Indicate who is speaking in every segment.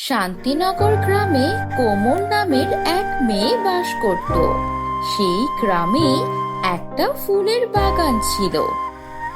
Speaker 1: শান্তিনগর গ্রামে কোমল নামের এক মেয়ে বাস করত। সেই গ্রামে একটা ফুলের বাগান ছিল।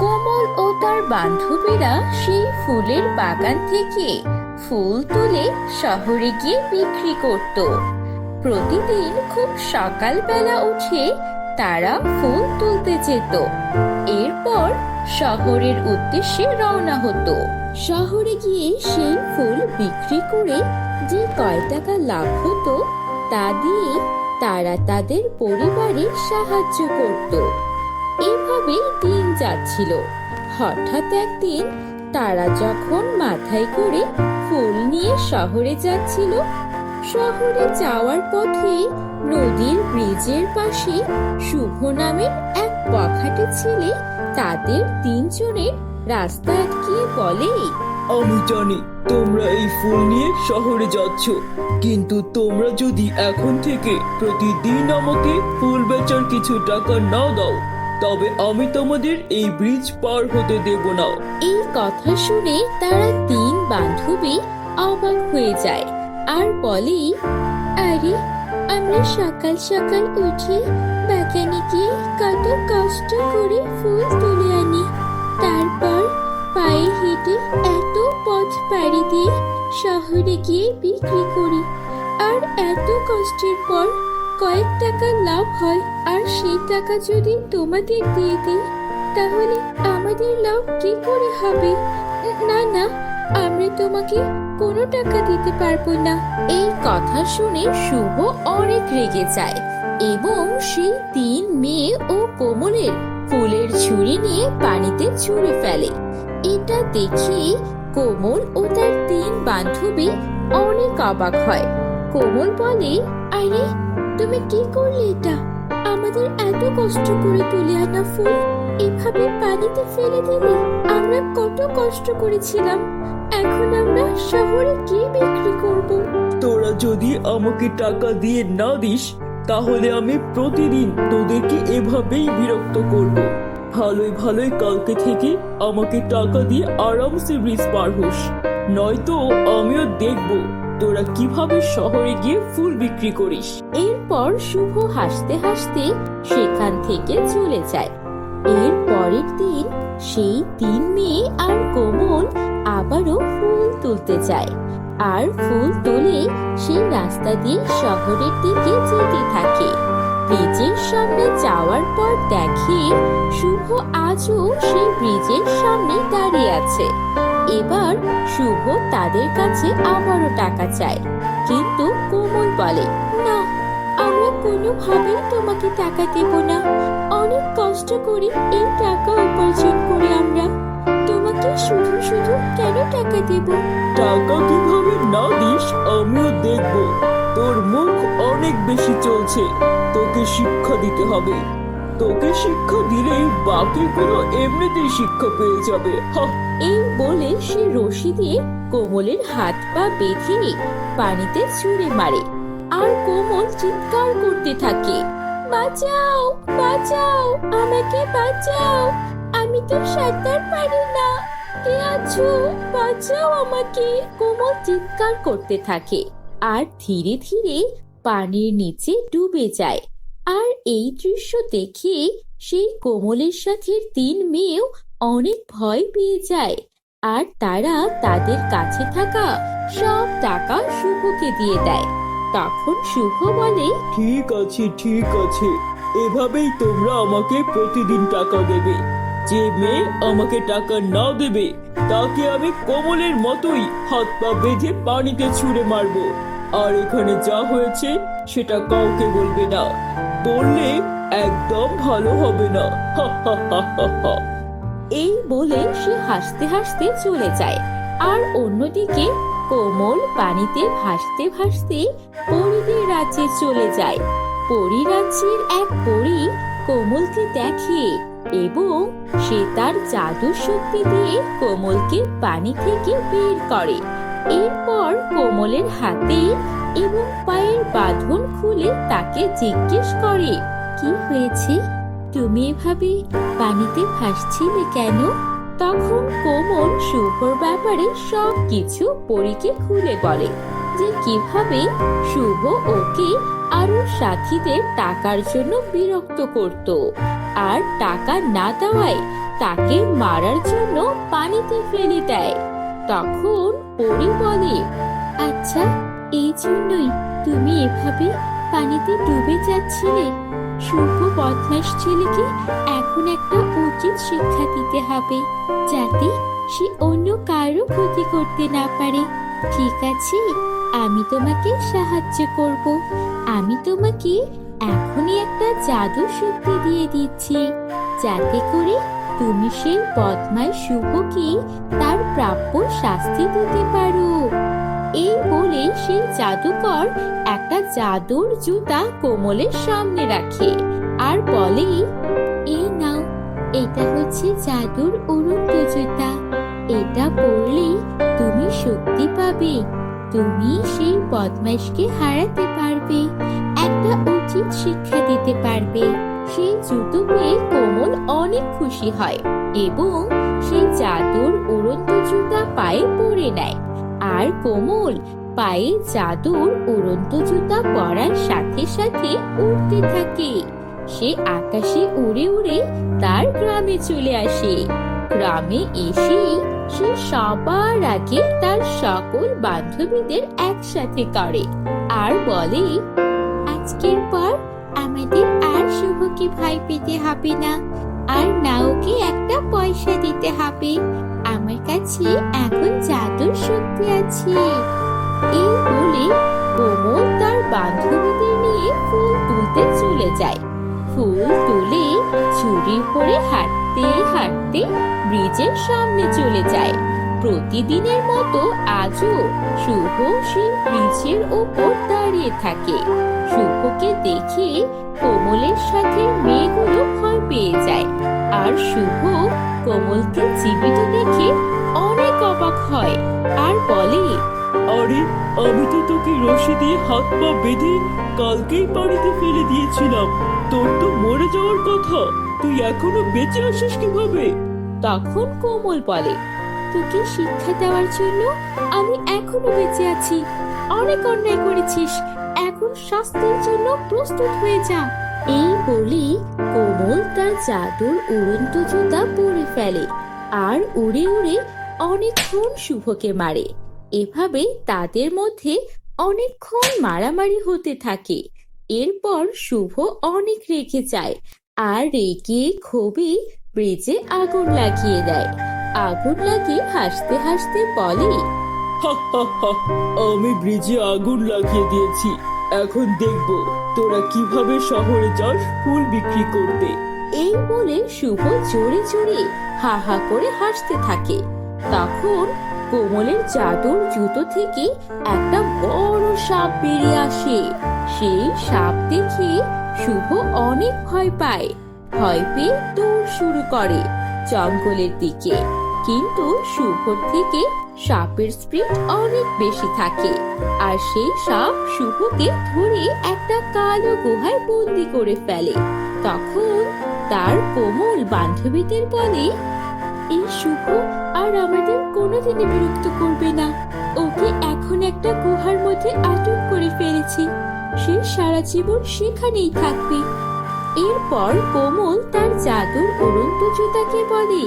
Speaker 1: কোমল ও তার বান্ধবীরা সেই ফুলের বাগান থেকে ফুল তুলে শহরে গিয়ে বিক্রি করত। প্রতিদিন খুব সকালবেলা উঠে তারা ফুল তুলতে যেত। এরপর শহরের উদ্দেশ্যে রওনা হতো। শহরে গিয়ে সেই ফুল বিক্রি করে যে কয় টাকা লাভ হতো তা দিয়ে তারা তাদের পরিবারের সাহায্য করত। এভাবেই দিন যাচ্ছিল। হঠাৎ একদিন তারা যখন মাথায় করে ফুল নিয়ে শহরে যাচ্ছিল, শহরে যাওয়ার পথে নদীর ব্রিজের পাশে শুভ নামের এক বখাটে ছেলে তাদের তিনজনের রাস্তা আটকিয়ে বলে,
Speaker 2: আমি জানি তোমরা এই ফুল নিয়ে শহরে যাচ্ছ, কিন্তু তোমরা যদি এখন থেকে প্রতিদিন আমাকে ফুল বেচার কিছু টাকা না দাও তবে আমি তোমাদের এই ব্রিজ পার হতে দেব না।
Speaker 1: এই কথা শুনে তারা তিন বান্ধবী অবাক হয়ে যায় আর বলে, আরে আমরা সকাল সকাল উঠে বাগানে গিয়ে কত কষ্ট করে ফুল তুলে আনি, তারপর পায়ে হেঁটে এত পথ পাড়ি দিয়ে শহরে গিয়ে বিক্রি করি, আর এত কষ্টের পর কয়েক টাকা লাভ হয়, আর সেই টাকা যদি তোমাদের দিয়ে দিই তাহলে আমাদের লাভ কি করে হবে? না না, আমরা তোমাকে কোনো টাকা দিতে পারবো না। এই কথা শুনে শুভ অনেক রেগে যায় এবং সেই তিন মেয়ে ও কোমলের ফুলের ঝুড়ি নিয়ে পানিতে ছুঁড়ে ফেলে। এটা দেখে কোমল ও তার তিন বান্ধবী অনেক অবাক হয়। কোমল বলে, আরে তুমি কি করলে? এটা আমাদের এত কষ্ট করে তুলে আনা ফুল এভাবে পানিতে ফেলে দিলে। আমরা কত কষ্ট করেছিলাম, এখন আমরা শহরে গিয়ে বিক্রি করব।
Speaker 2: তোরা যদি আমাকে টাকা দিয়ে না দিস তাহলে আমি প্রতিদিন তোদেরকে এভাবেই বিরক্ত করব। ভালোই ভালোই কালকে থেকে আমাকে টাকা দিয়ে আরামসে ব্রিজ পার হোস, নয়তো আমিও দেখব তোরা কিভাবে শহরে গিয়ে ফুল বিক্রি করিস।
Speaker 1: এরপর শুভ হাসতে হাসতে সেখান থেকে চলে যায়। এর পরের দিন সেই তিন মেয়ে আর কোমল আবারও ফুল তুলতে যায়, আর ফুল তুলে সেই রাস্তা দিয়ে শহরের দিকে যেতে থাকে। ব্রিজের সামনে যাওয়ার পর দেখে শুভ আজও সেই ব্রিজের সামনে দাঁড়িয়ে আছে। এবার শুভ তাদের কাছে আবারও টাকা চায়, কিন্তু কোমল বলে, না, আমরা কোনোভাবেই তোমাকে টাকা দেব না। অনেক কষ্ট করে এই টাকা উপার্জন করে আমরা তোমাকে শুধু শুধু কেন টাকা দেব?
Speaker 2: টাকা কিভাবে না দিস আমিও দেখব। তোর মুখ অনেক বেশি চলছে, তোকে শিক্ষা দিতে হবে। তোকে শিক্ষা দিলেই বাকিগুলো এমনিতেই শিক্ষা পেয়ে যাবে।
Speaker 1: এই বলে সে রশি দিয়ে কোমলের হাত পা বেঁধে পানিতে ছুঁড়ে মারে, আর কোমল চিৎকার করতে থাকে, বাঁচাও বাঁচাও, আমাকে বাঁচাও, আমি তো সাঁতার পারি না, কে আছো, বাঁচাও আমাকে। কোমল চিৎকার করতে থাকে আর ধীরে ধীরে পানির নিচে ডুবে যায়। আর এই দৃশ্য দেখে সেই কোমলের সাথে তিন মেয়েও অনেক ভয় পেয়ে যায়, আর তারা তাদের কাছে থাকা সব টাকা শুভকে দিয়ে দেয়। তখন শুভ বলে,
Speaker 2: ঠিক আছে ঠিক আছে, এভাবেই তোমরা আমাকে প্রতিদিন টাকা দেবে। যে মেয়ে আমাকে টাকা না দেবে তাকে আমি কোমলের মতোই হাত পা বেঁধে পানিতে ছুঁড়ে মারবো। আর এখানে যা হয়েছে সেটা কাউকে বলবে না, বললে একদম ভালো হবে না। হা হা হা হা হা।
Speaker 1: এই বলে সে হাসতে হাসতে চলে যায়। আর অন্যদিকে কোমল পানিতে ভাসতে ভাসতে পরীদের রাজ্যে চলে যায়। পরী রাজ্যের এক পরী কোমলকে দেখে এবং সে তার জাদু শক্তি দিয়ে কোমলকে পানি থেকে বের করে। এরপর কোমলের হাতে এবং পায়ের বাঁধন খুলে তাকে জিজ্ঞেস করে, কি হয়েছে? তুমি এভাবে পানিতে ভাসছিলে কেন? তখন কোমল শুভর ব্যাপারে সবকিছু পরীকে খুলে বলে যে কিভাবে শুভ ওকে আর ওর সাথীদের টাকার জন্য বিরক্ত করত আর টাকা না দেওয়ায় তাকে মারার জন্য পানিতে ফেলে দেয়। তখন পরী বলে, আচ্ছা, এই জন্যই তুমি এভাবে পানিতে ডুবে যাচ্ছিলে। শুভ বদমাস ছেলেকে এখন একটা উচিত শিক্ষা দিতে হবে, যাতে সে অন্য কারো ক্ষতি করতে না পারে। ঠিক আছে, আমি তোমাকে সাহায্য করব। আমি তোমাকে এখনই একটা জাদু শক্তি দিয়ে দিচ্ছি, যাতে করে তুমি সেই বদমাস শুভকে তার প্রাপ্য শাস্তি দিতে পারো। এই বলে সেই জাদুকর একটা জাদুর জুতা কোমলের সামনে রাখে আর বলে, এই নাও, এটা হচ্ছে জাদুর উড়ন্ত জুতা। এটা পরলে তুমি শক্তি পাবে, তুমি সেই বদমাইশকে হারাতে পারবে, একটা উচিত শিক্ষা দিতে পারবে। সেই জুতো পেয়ে কোমল অনেক খুশি হয় এবং সেই জাদুর উড়ন্ত জুতা পায়ে পরে নেয়। আর কোমল পায়ে জাদুর উড়ন্ত জুতা পরার সাথে সাথে উড়তে থাকে। সে আকাশে উড়ে উড়ে তার গ্রামে চলে আসে। গ্রামে এসে সে সবার আগে তার সকল বান্ধবীদের একসাথে করে আর বলে, আজকের পর আমাদের আর শুভকে ভয় পেতে হবে না, আর না ওকে একটা পয়সা দিতে হবে। আমার কাছে এখন জাদুর শক্তি আছে। এই বলে কোমল তার বান্ধবীদের নিয়ে ফুল তুলতে চলে যায়। ফুল তুলে চুরি করে হাঁটতে হাঁটতে ব্রিজের সামনে চলে যায়। প্রতিদিনের মতো আজও শুভ সেই ব্রিজের ওপর দাঁড়িয়ে থাকে। শুভকে দেখে কোমলের সাথে মেয়েগুলো ভয় পেয়ে যায়, আর শুভ কোমলকে জীবিত দেখে অনেক অবাক হয় আর বলে,
Speaker 2: আরে, আমি তো তোকে রশি দিয়ে হাত পা বেঁধে কালকেই পানিতে ফেলে দিয়েছিলাম। তোর তো মরে যাওয়ার কথা, তুই এখনো বেঁচে আছিস কিভাবে?
Speaker 1: তখন কোমল বলে, তোকে শিক্ষা দেওয়ার জন্য আমি এখনো বেঁচে আছি। অনেক অন্যায় করেছিস, এখন শাস্তির জন্য প্রস্তুত হয়ে যা। এই বলে কোমল তার জাদুর উড়ন্ত জুতা পরে ফেলে আর উড়ে উড়ে অনেকক্ষণ শুভকে মারে। এভাবে তাদের মধ্যে অনেকক্ষণ মারামারি হতে থাকে। এরপর শুভ অনেক রেগে যায় আর রেগে ক্ষোভে ব্রিজে আগুন লাগিয়ে দেয়। আগুন লাগিয়ে হাসতে হাসতে বলে,
Speaker 2: হা হা হা, আমি ব্রিজে আগুন লাগিয়ে দিয়েছি। এখন দেখব তোরা কিভাবে শহরে যাস ফুল বিক্রি করতে।
Speaker 1: এই বলে শুভ জোরে জোরে হা হা করে হাসতে থাকে। তখন কোমলের জাদুর জুতো থেকে একটা বড় সাপ বেরিয়ে আসে। সেই সাপ দেখে শুভ অনেক ভয় পায়। ভয় পেয়ে দৌড় শুরু করে জঙ্গলের দিকে। কিন্তু শুভর থেকে সাপের স্পিড অনেক বেশি থাকে, আর সেই সাপ শুভকে ধরে একটা কালো গুহায় বন্দি করে ফেলে। তখন তার কোমল বান্ধবীদের বলে, এই শুভ আর আমাদের কোনোদিনই বিরক্ত করবে না। ওকে এখন একটা গুহার মধ্যে আটক করে ফেলেছি, সে সারা জীবন সেখানেই থাকবে। এরপর কোমল তার জাদুর উড়ন্ত জুতাকে বলে,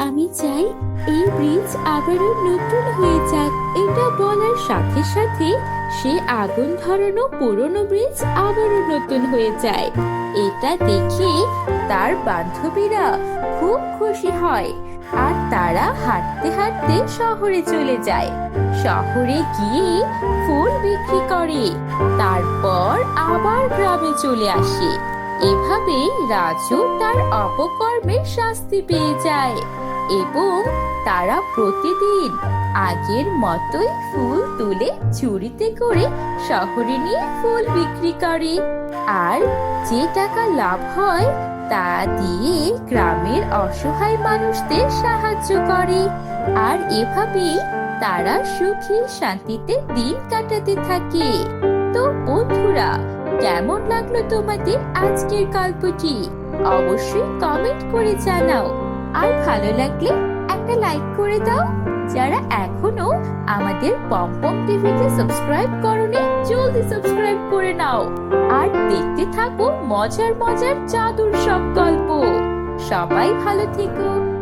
Speaker 1: আমি চাই এই ব্রিজ আবারও নতুন হয়ে যাক। এটা বলার সাথে সাথে সে আগুন ধরানো পুরনো ব্রিজ আবারও নতুন হয়ে যায়। এটা দেখে তার বান্ধবীরা খুব খুশি হয় আর তারা হাঁটতে হাঁটতে শহরে চলে যায়। শহরে গিয়ে ফুল বিক্রি করে, তারপর আবার গ্রামে চলে আসে। এভাবে রাজু তার অপকর্মের শাস্তি পেয়ে যায় এবং তারা প্রতিদিন আগের মতোই ফুল তুলে ঝুড়িতে করে শহরে নিয়ে ফুল বিক্রি করে, আর যে টাকা লাভ হয় তা দিয়ে গ্রামের অসহায় মানুষদের সাহায্য করে। আর এভাবেই তারা সুখী শান্তিতে দিন কাটাতে থাকে। তো বন্ধুরা, কেমন লাগলো তোমাদের আজকের গল্পটি? অবশ্যই কমেন্ট করে জানাও, আর ভালো লাগলে একটা লাইক করে দাও। যারা এখনো আমাদের পমপম টিভিকে সাবস্ক্রাইব করনি, জলদি সাবস্ক্রাইব করে নাও আর দেখতে থাকো মজার মজার জাদুর সব গল্প। সবাই ভালো থেকো।